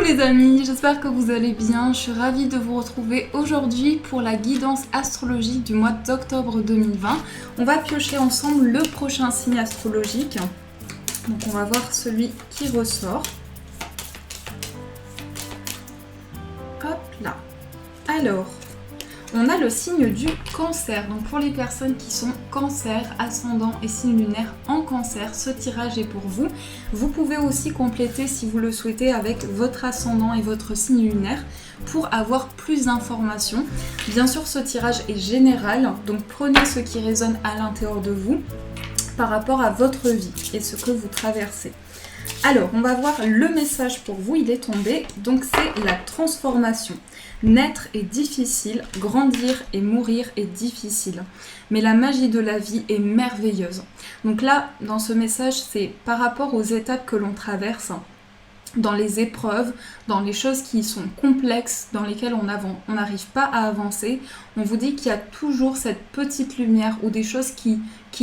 les amis, j'espère que vous allez bien. Je suis ravie de vous retrouver aujourd'hui pour la guidance astrologique du mois d'octobre 2020. On va piocher ensemble le prochain signe astrologique. Donc on va voir celui qui ressort. Hop là. Alors, on a le signe du cancer. Donc pour les personnes qui sont cancer, ascendant et signe lunaire en cancer, ce tirage est pour vous. Vous pouvez aussi compléter si vous le souhaitez avec votre ascendant et votre signe lunaire pour avoir plus d'informations. Bien sûr, ce tirage est général, donc prenez ce qui résonne à l'intérieur de vous par rapport à votre vie et ce que vous traversez. Alors, on va voir le message pour vous, il est tombé, donc c'est la transformation. Naître est difficile, grandir et mourir est difficile, mais la magie de la vie est merveilleuse. Donc là, dans ce message, c'est par rapport aux étapes que l'on traverse, dans les épreuves, dans les choses qui sont complexes, dans lesquelles on n'arrive pas à avancer, on vous dit qu'il y a toujours cette petite lumière ou des choses qui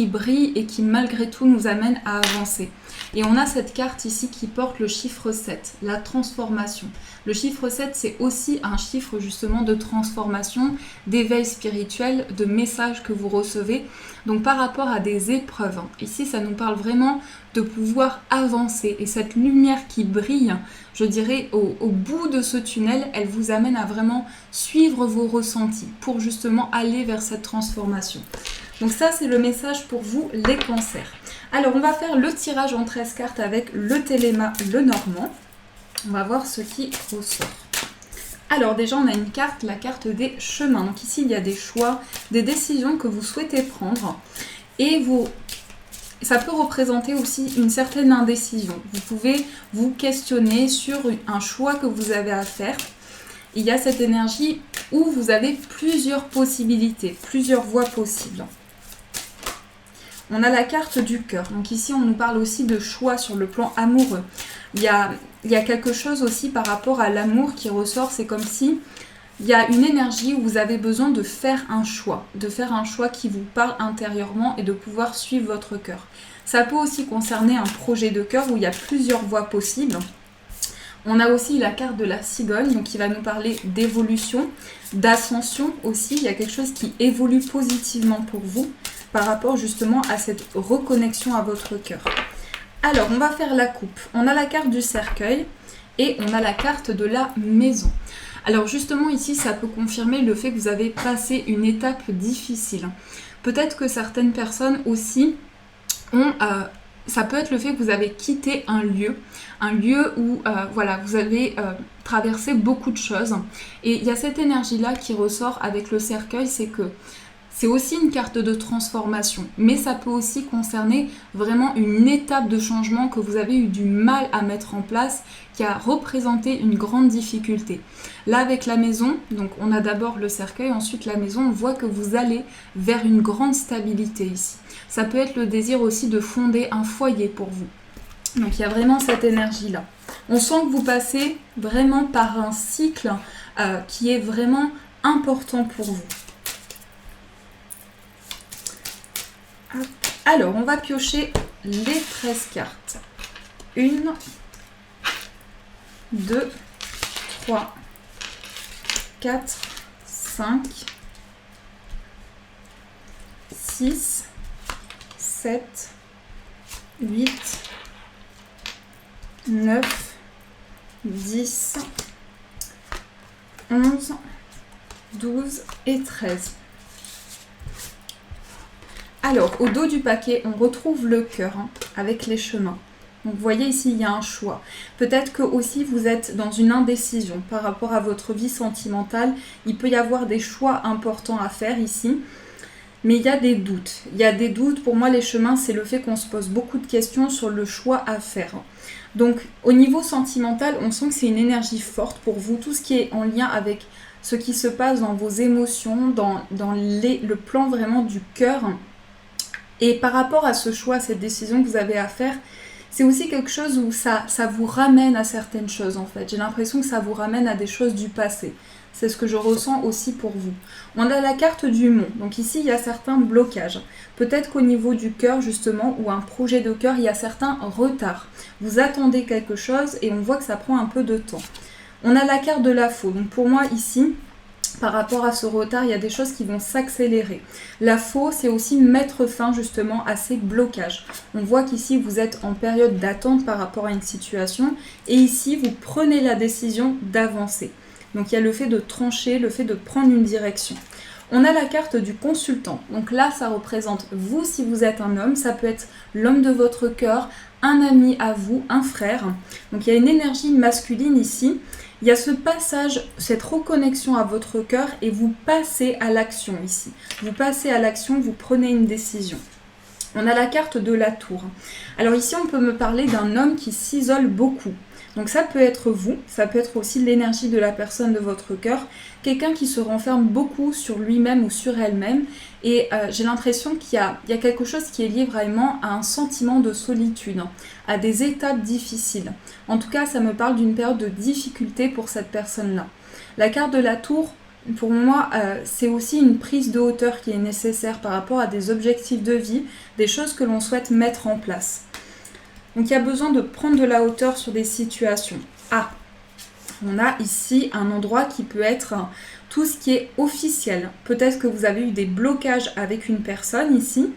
brillent et qui malgré tout nous amènent à avancer. Et on a cette carte ici qui porte le chiffre 7, la transformation. Le chiffre 7, c'est aussi un chiffre justement de transformation, d'éveil spirituel, de messages que vous recevez. Donc par rapport à des épreuves, ici ça nous parle vraiment de pouvoir avancer. Et cette lumière qui brille, je dirais au bout de ce tunnel, elle vous amène à vraiment suivre vos ressentis pour justement aller vers cette transformation. Donc ça c'est le message pour vous les cancers. Alors on va faire le tirage en 13 cartes avec le Téléma Lenormand. On va voir ce qui ressort. Alors déjà on a une carte, la carte des chemins. Donc ici il y a des choix, des décisions que vous souhaitez prendre. Et ça peut représenter aussi une certaine indécision. Vous pouvez vous questionner sur un choix que vous avez à faire. Il y a cette énergie où vous avez plusieurs possibilités, plusieurs voies possibles. On a la carte du cœur. Donc ici, on nous parle aussi de choix sur le plan amoureux. Il y a quelque chose aussi par rapport à l'amour qui ressort. C'est comme si il y a une énergie où vous avez besoin de faire un choix qui vous parle intérieurement et de pouvoir suivre votre cœur. Ça peut aussi concerner un projet de cœur où il y a plusieurs voies possibles. On a aussi la carte de la cigogne, donc qui va nous parler d'évolution, d'ascension aussi. Il y a quelque chose qui évolue positivement pour vous par rapport justement à cette reconnexion à votre cœur. Alors, on va faire la coupe. On a la carte du cercueil et on a la carte de la maison. Alors justement ici, ça peut confirmer le fait que vous avez passé une étape difficile. Peut-être que certaines personnes aussi ont... ça peut être le fait que vous avez quitté un lieu où vous avez traversé beaucoup de choses. Et il y a cette énergie-là qui ressort avec le cercueil, c'est que c'est aussi une carte de transformation, mais ça peut aussi concerner vraiment une étape de changement que vous avez eu du mal à mettre en place, qui a représenté une grande difficulté. Là, avec la maison, donc on a d'abord le cercueil, ensuite la maison, on voit que vous allez vers une grande stabilité ici. Ça peut être le désir aussi de fonder un foyer pour vous. Donc il y a vraiment cette énergie-là. On sent que vous passez vraiment par un cycle qui est vraiment important pour vous. Alors, on va piocher les 13 cartes. 1, 2, 3, 4, 5, 6, 7, 8, 9, 10, 11, 12 et 13. Alors, au dos du paquet, on retrouve le cœur avec les chemins. Donc, vous voyez ici, il y a un choix. Peut-être que aussi vous êtes dans une indécision par rapport à votre vie sentimentale. Il peut y avoir des choix importants à faire ici. Mais il y a des doutes. Il y a des doutes. Pour moi, les chemins, c'est le fait qu'on se pose beaucoup de questions sur le choix à faire. Donc, au niveau sentimental, on sent que c'est une énergie forte pour vous. Tout ce qui est en lien avec ce qui se passe dans vos émotions, dans le plan vraiment du cœur. Et par rapport à ce choix, cette décision que vous avez à faire, c'est aussi quelque chose où ça vous ramène à certaines choses en fait. J'ai l'impression que ça vous ramène à des choses du passé. C'est ce que je ressens aussi pour vous. On a la carte du mont. Donc ici, il y a certains blocages. Peut-être qu'au niveau du cœur, justement, ou un projet de cœur, il y a certains retards. Vous attendez quelque chose et on voit que ça prend un peu de temps. On a la carte de la faux. Donc pour moi ici, par rapport à ce retard, il y a des choses qui vont s'accélérer. La faux, c'est aussi mettre fin justement à ces blocages. On voit qu'ici, vous êtes en période d'attente par rapport à une situation. Et ici, vous prenez la décision d'avancer. Donc il y a le fait de trancher, le fait de prendre une direction. On a la carte du consultant. Donc là, ça représente vous si vous êtes un homme. Ça peut être l'homme de votre cœur, un ami à vous, un frère. Donc il y a une énergie masculine ici. Il y a ce passage, cette reconnexion à votre cœur et vous passez à l'action ici. Vous passez à l'action, vous prenez une décision. On a la carte de la tour. Alors ici, on peut me parler d'un homme qui s'isole beaucoup. Donc ça peut être vous, ça peut être aussi l'énergie de la personne de votre cœur, quelqu'un qui se renferme beaucoup sur lui-même ou sur elle-même. Et j'ai l'impression qu'il y a quelque chose qui est lié vraiment à un sentiment de solitude, à des étapes difficiles. En tout cas, ça me parle d'une période de difficulté pour cette personne-là. La carte de la tour, pour moi, c'est aussi une prise de hauteur qui est nécessaire par rapport à des objectifs de vie, des choses que l'on souhaite mettre en place. Donc il y a besoin de prendre de la hauteur sur des situations. Ah, on a ici un endroit qui peut être tout ce qui est officiel. Peut-être que vous avez eu des blocages avec une personne ici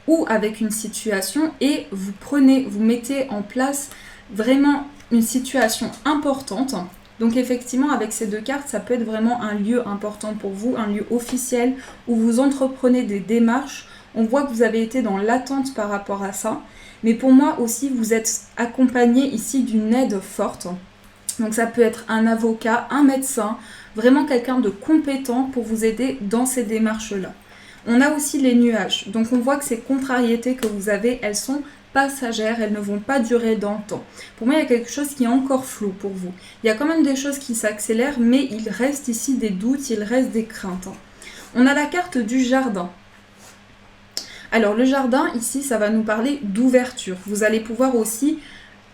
ou avec une situation et vous mettez en place vraiment une situation importante. Donc effectivement, avec ces deux cartes, ça peut être vraiment un lieu important pour vous, un lieu officiel où vous entreprenez des démarches. On voit que vous avez été dans l'attente par rapport à ça. Mais pour moi aussi, vous êtes accompagné ici d'une aide forte. Donc ça peut être un avocat, un médecin, vraiment quelqu'un de compétent pour vous aider dans ces démarches-là. On a aussi les nuages. Donc on voit que ces contrariétés que vous avez, elles sont passagères, elles ne vont pas durer dans le temps. Pour moi, il y a quelque chose qui est encore flou pour vous. Il y a quand même des choses qui s'accélèrent, mais il reste ici des doutes, il reste des craintes. On a la carte du jardin. Alors le jardin, ici, ça va nous parler d'ouverture. Vous allez pouvoir aussi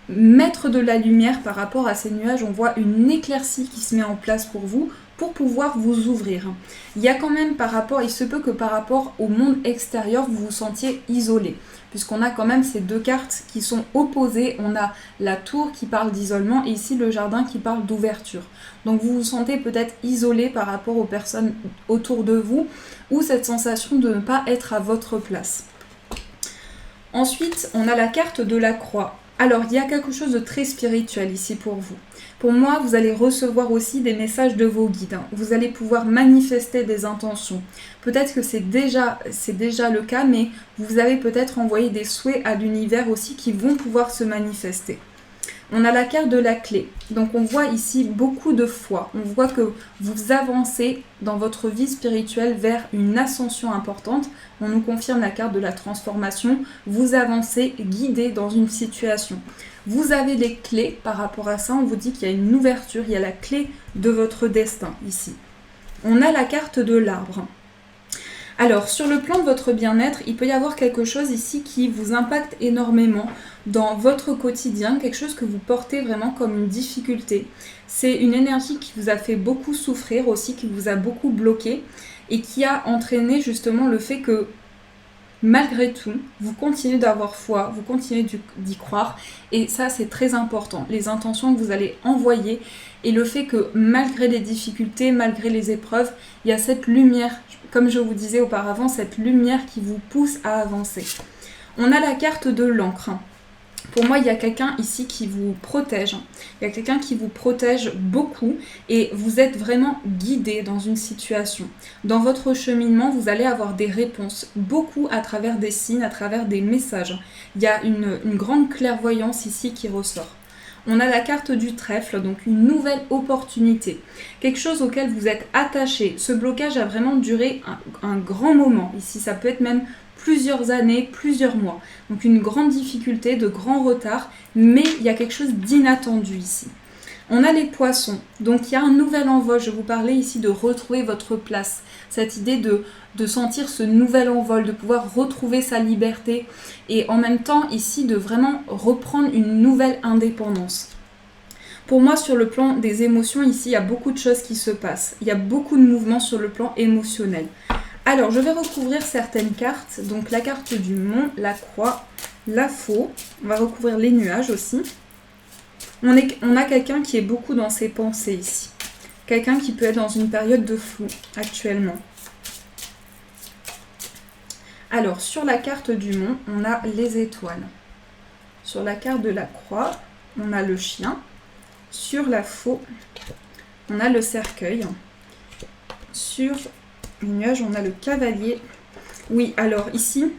mettre de la lumière par rapport à ces nuages. On voit une éclaircie qui se met en place pour vous, pour pouvoir vous ouvrir. Il y a quand même il se peut que par rapport au monde extérieur, vous vous sentiez isolé, puisqu'on a quand même ces deux cartes qui sont opposées. On a la tour qui parle d'isolement et ici le jardin qui parle d'ouverture. Donc vous vous sentez peut-être isolé par rapport aux personnes autour de vous, ou cette sensation de ne pas être à votre place. Ensuite, on a la carte de la croix. Alors, il y a quelque chose de très spirituel ici pour vous. Pour moi, vous allez recevoir aussi des messages de vos guides. Vous allez pouvoir manifester des intentions. Peut-être que c'est déjà le cas, mais vous avez peut-être envoyé des souhaits à l'univers aussi qui vont pouvoir se manifester. On a la carte de la clé. Donc on voit ici beaucoup de foi. On voit que vous avancez dans votre vie spirituelle vers une ascension importante. On nous confirme la carte de la transformation. Vous avancez guidé dans une situation. Vous avez les clés par rapport à ça. On vous dit qu'il y a une ouverture. Il y a la clé de votre destin ici. On a la carte de l'arbre. Alors, sur le plan de votre bien-être, il peut y avoir quelque chose ici qui vous impacte énormément dans votre quotidien, quelque chose que vous portez vraiment comme une difficulté. C'est une énergie qui vous a fait beaucoup souffrir aussi, qui vous a beaucoup bloqué et qui a entraîné justement le fait que malgré tout, vous continuez d'avoir foi, vous continuez d'y croire et ça c'est très important. Les intentions que vous allez envoyer et le fait que malgré les difficultés, malgré les épreuves, il y a cette lumière, comme je vous disais auparavant, cette lumière qui vous pousse à avancer. On a la carte de l'encre. Pour moi, il y a quelqu'un ici qui vous protège. Il y a quelqu'un qui vous protège beaucoup et vous êtes vraiment guidé dans une situation. Dans votre cheminement, vous allez avoir des réponses, beaucoup à travers des signes, à travers des messages. Il y a une grande clairvoyance ici qui ressort. On a la carte du trèfle, donc une nouvelle opportunité. Quelque chose auquel vous êtes attaché. Ce blocage a vraiment duré un grand moment. Ici, ça peut être même plusieurs années, plusieurs mois. Donc une grande difficulté, de grands retards, mais il y a quelque chose d'inattendu ici. On a les poissons, donc il y a un nouvel envol. Je vous parlais ici de retrouver votre place. Cette idée de sentir ce nouvel envol, de pouvoir retrouver sa liberté et en même temps ici de vraiment reprendre une nouvelle indépendance. Pour moi, sur le plan des émotions, ici, il y a beaucoup de choses qui se passent. Il y a beaucoup de mouvements sur le plan émotionnel. Alors, je vais recouvrir certaines cartes. Donc, la carte du mont, la croix, la faux. On va recouvrir les nuages aussi. On a quelqu'un qui est beaucoup dans ses pensées ici. Quelqu'un qui peut être dans une période de flou actuellement. Alors, sur la carte du mont, on a les étoiles. Sur la carte de la croix, on a le chien. Sur la faux, on a le cercueil. Sur le nuage, on a le cavalier. Oui, alors ici,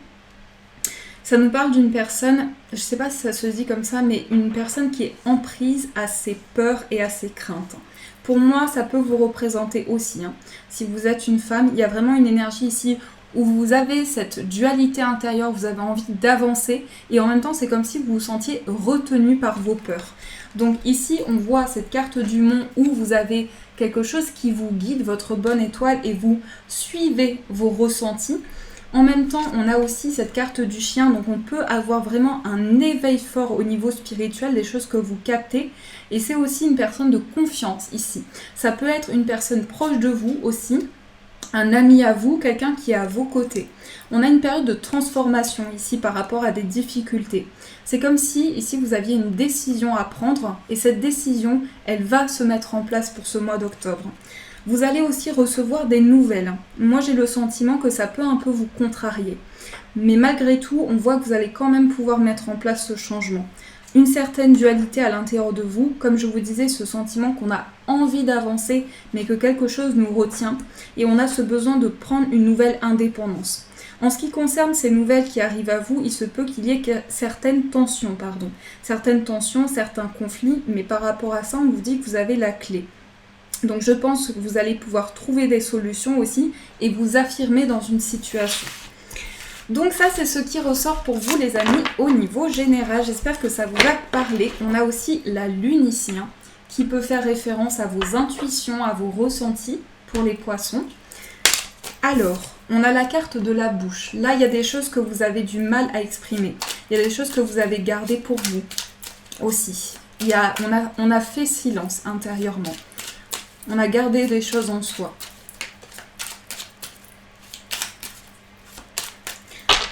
ça nous parle d'une personne, je ne sais pas si ça se dit comme ça, mais une personne qui est emprise à ses peurs et à ses craintes. Pour moi, ça peut vous représenter aussi. Si vous êtes une femme, il y a vraiment une énergie ici où vous avez cette dualité intérieure, vous avez envie d'avancer et en même temps, c'est comme si vous vous sentiez retenu par vos peurs. Donc ici, on voit cette carte du mont où vous avez quelque chose qui vous guide, votre bonne étoile, et vous suivez vos ressentis. En même temps, on a aussi cette carte du chien, donc on peut avoir vraiment un éveil fort au niveau spirituel, des choses que vous captez. Et c'est aussi une personne de confiance ici. Ça peut être une personne proche de vous aussi, un ami à vous, quelqu'un qui est à vos côtés. On a une période de transformation ici par rapport à des difficultés. C'est comme si ici vous aviez une décision à prendre et cette décision, elle va se mettre en place pour ce mois d'octobre. Vous allez aussi recevoir des nouvelles. Moi, j'ai le sentiment que ça peut un peu vous contrarier. Mais malgré tout, on voit que vous allez quand même pouvoir mettre en place ce changement. Une certaine dualité à l'intérieur de vous, comme je vous disais, ce sentiment qu'on a envie d'avancer, mais que quelque chose nous retient. Et on a ce besoin de prendre une nouvelle indépendance. En ce qui concerne ces nouvelles qui arrivent à vous, il se peut qu'il y ait certaines tensions, certains conflits, mais par rapport à ça, on vous dit que vous avez la clé. Donc je pense que vous allez pouvoir trouver des solutions aussi et vous affirmer dans une situation. Donc ça, c'est ce qui ressort pour vous les amis au niveau général. J'espère que ça vous a parlé. On a aussi la lune ici, qui peut faire référence à vos intuitions, à vos ressentis pour les poissons. Alors, on a la carte de la bouche. Là, il y a des choses que vous avez du mal à exprimer. Il y a des choses que vous avez gardées pour vous aussi. On a fait silence intérieurement. On a gardé des choses en soi.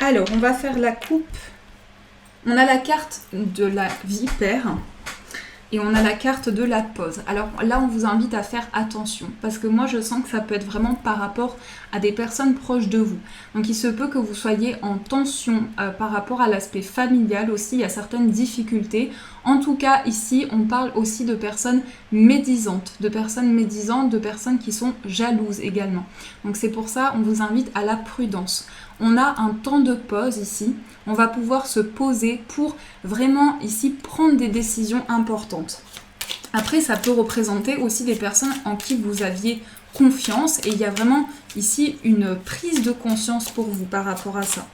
Alors, on va faire la coupe. On a la carte de la vipère et on a la carte de la pause. Alors là, on vous invite à faire attention parce que moi, je sens que ça peut être vraiment par rapport à des personnes proches de vous. Donc, il se peut que vous soyez en tension par rapport à l'aspect familial aussi. Il y a certaines difficultés. En tout cas, ici, on parle aussi de personnes médisantes, de personnes qui sont jalouses également. Donc, c'est pour ça, on vous invite à la prudence. On a un temps de pause ici. On va pouvoir se poser pour vraiment ici prendre des décisions importantes. Après, ça peut représenter aussi des personnes en qui vous aviez confiance et il y a vraiment ici une prise de conscience pour vous par rapport à ça.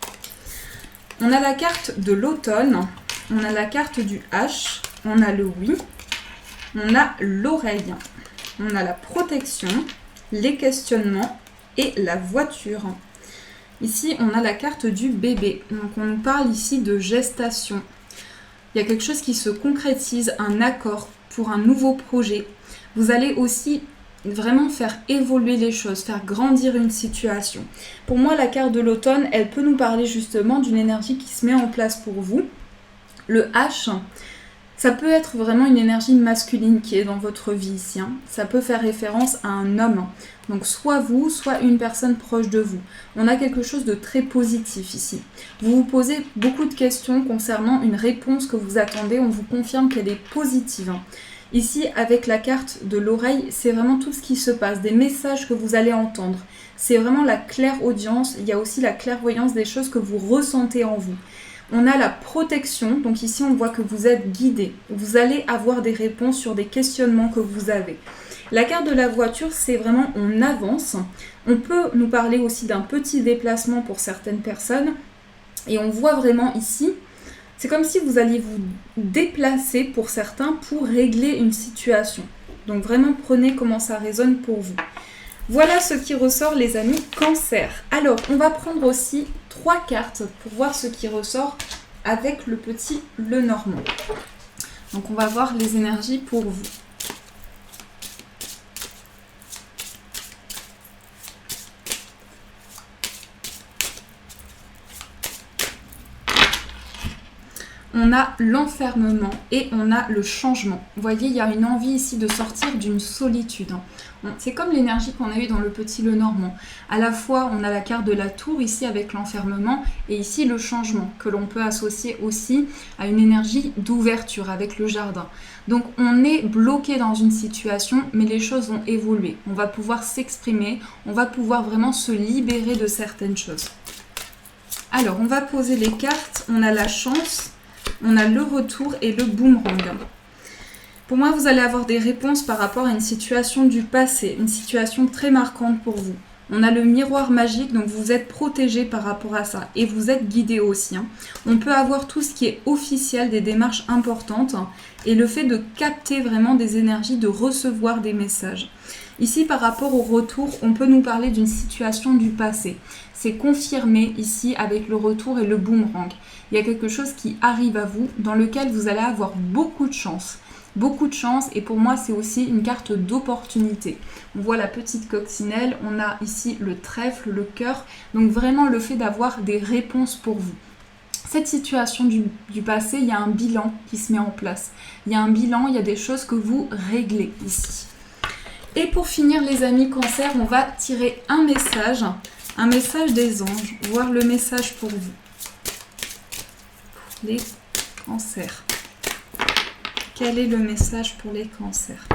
On a la carte de l'automne, on a la carte du H, on a le oui, on a l'oreille, on a la protection, les questionnements et la voiture. Ici, on a la carte du bébé. Donc, on nous parle ici de gestation. Il y a quelque chose qui se concrétise, un accord pour un nouveau projet. Vous allez aussi vraiment faire évoluer les choses, faire grandir une situation. Pour moi, la carte de l'automne, elle peut nous parler justement d'une énergie qui se met en place pour vous. Le H, ça peut être vraiment une énergie masculine qui est dans votre vie ici. Ça peut faire référence à un homme. Donc soit vous, soit une personne proche de vous. On a quelque chose de très positif ici. Vous vous posez beaucoup de questions concernant une réponse que vous attendez. On vous confirme qu'elle est positive. Ici, avec la carte de l'oreille, c'est vraiment tout ce qui se passe, des messages que vous allez entendre. C'est vraiment la clairaudience. Il y a aussi la clairvoyance des choses que vous ressentez en vous. On a la protection, donc ici on voit que vous êtes guidé. Vous allez avoir des réponses sur des questionnements que vous avez. La carte de la voiture, c'est vraiment on avance. On peut nous parler aussi d'un petit déplacement pour certaines personnes. Et on voit vraiment ici, c'est comme si vous alliez vous déplacer pour certains pour régler une situation. Donc vraiment prenez comment ça résonne pour vous. Voilà ce qui ressort les amis Cancer. Alors on va prendre aussi 3 cartes pour voir ce qui ressort avec le petit Lenormand. Donc on va voir les énergies pour vous. on a l'enfermement et on a le changement. Vous voyez, il y a une envie ici de sortir d'une solitude. C'est comme l'énergie qu'on a eue dans le Petit Lenormand. À la fois, on a la carte de la tour ici avec l'enfermement et ici le changement que l'on peut associer aussi à une énergie d'ouverture avec le jardin. Donc on est bloqué dans une situation, mais les choses vont évoluer. On va pouvoir s'exprimer, on va pouvoir vraiment se libérer de certaines choses. Alors, on va poser les cartes. On a la chance, on a le retour et le boomerang. Pour moi, vous allez avoir des réponses par rapport à une situation du passé, une situation très marquante pour vous. On a le miroir magique, donc vous êtes protégé par rapport à ça et vous êtes guidé aussi. On peut avoir tout ce qui est officiel, des démarches importantes et le fait de capter vraiment des énergies, de recevoir des messages. Ici, par rapport au retour, on peut nous parler d'une situation du passé. C'est confirmé ici avec le retour et le boomerang. Il y a quelque chose qui arrive à vous dans lequel vous allez avoir beaucoup de chance. Beaucoup de chance et pour moi c'est aussi une carte d'opportunité. On voit la petite coccinelle, on a ici le trèfle, le cœur, donc vraiment le fait d'avoir des réponses pour vous. Cette situation du passé, il y a un bilan qui se met en place. Il y a un bilan, il y a des choses que vous réglez ici. Et pour finir les amis Cancer, on va tirer un message des anges, voir le message pour vous. Pour les Cancers. Quel est le message pour les Cancers?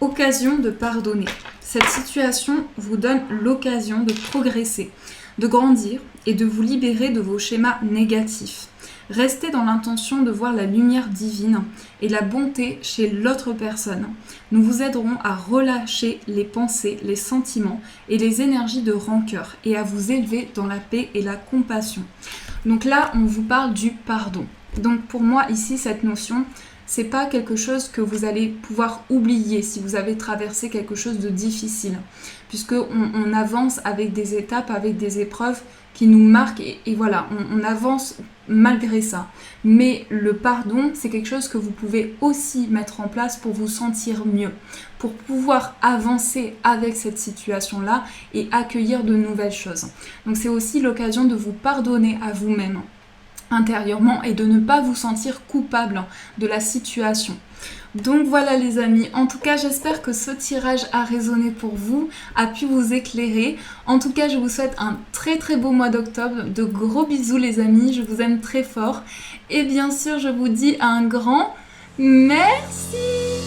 Occasion de pardonner. Cette situation vous donne l'occasion de progresser, de grandir et de vous libérer de vos schémas négatifs. Restez dans l'intention de voir la lumière divine et la bonté chez l'autre personne. Nous vous aiderons à relâcher les pensées, les sentiments et les énergies de rancœur et à vous élever dans la paix et la compassion. Donc là, on vous parle du pardon. Donc pour moi ici cette notion, c'est pas quelque chose que vous allez pouvoir oublier si vous avez traversé quelque chose de difficile, puisque on avance avec des étapes, avec des épreuves qui nous marquent et voilà, on avance malgré ça. Mais le pardon, c'est quelque chose que vous pouvez aussi mettre en place pour vous sentir mieux, pour pouvoir avancer avec cette situation-là et accueillir de nouvelles choses. Donc c'est aussi l'occasion de vous pardonner à vous-même intérieurement et de ne pas vous sentir coupable de la situation. Donc voilà les amis, en tout cas j'espère que ce tirage a résonné pour vous, a pu vous éclairer. En tout cas je vous souhaite un très très beau mois d'octobre, de gros bisous les amis, je vous aime très fort et bien sûr je vous dis un grand merci.